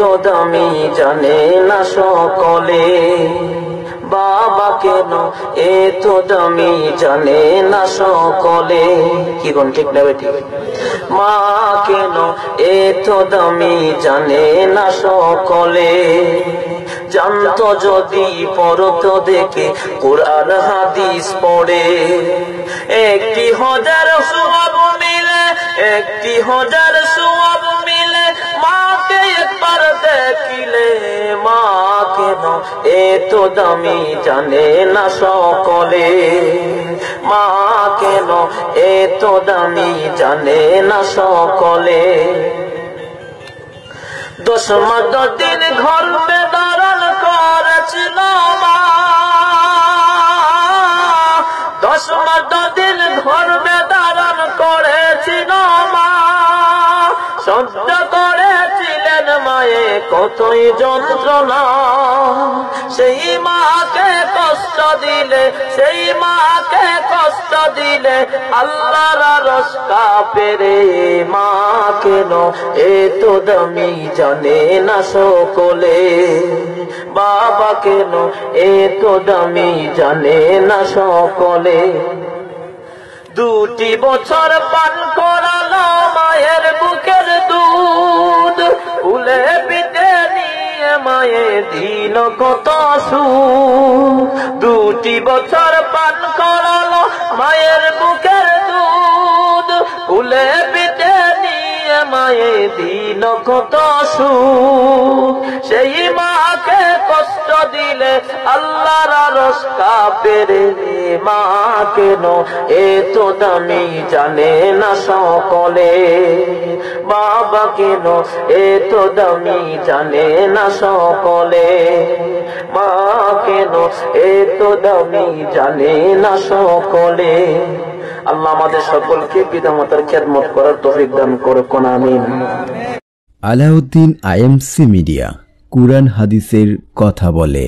তো দামি জানে না সকলে, বাবা কেন এত দামি জানে না সকলে। কি কোন ঠিক না বেটি? মা কেন এত দামি জানে না সকলে, জানতো যদি পড়তো দেখে কোরআন হাদিস পড়ে। একটি হাজার সওয়াব মিলে, একটি হাজার সওয়াব মিলে, মাকে একবার দেখিলে। মা কেন এত দামি জানে না সকলে, মা কেন এত দামি জানে না সকলে। 10 মাস 10 দিন গর্ভে ধারণ করেছিল মা, 10 মাস 10 দিন গর্ভে ধারণ করেছিল মা। সহ্য করেছিলেন মায়ে কতই যন্ত্রণা, সেই মাকে কষ্ট দিলে, সেই মাকে কষ্ট দিলে আল্লাহর আরশ কাঁপে রে। মা কেন এত দামি জানে না সকলে, বাবা কেন এত দামি জানে না সকলে। 2 বছর পান করালো মায়ের বুকের দুধ, উলে পিঠে নিয়ে মায়ে দিল কত সুখ। 2 বছর পান করালো মায়ের বুকের দুধ, উলে পিঠে নিয়ে মায়ে দিল কত সুখ। সেই মাকে কষ্ট দিলে আল্লাহর আরশ কাঁপে রে। মা কেন এত দামি জানে না সকলে, বাবা কেন এত দামি জানে না সকলে। মা কেন এত দামি জানে না সকলে। আল্লাহ আমাদের সকলকে পিতামাতার খেদমত করার তৌফিক দান করুন, আমিন। আলাউদ্দিন আইএমসি মিডিয়া, কুরআন হাদিসের কথা বলে।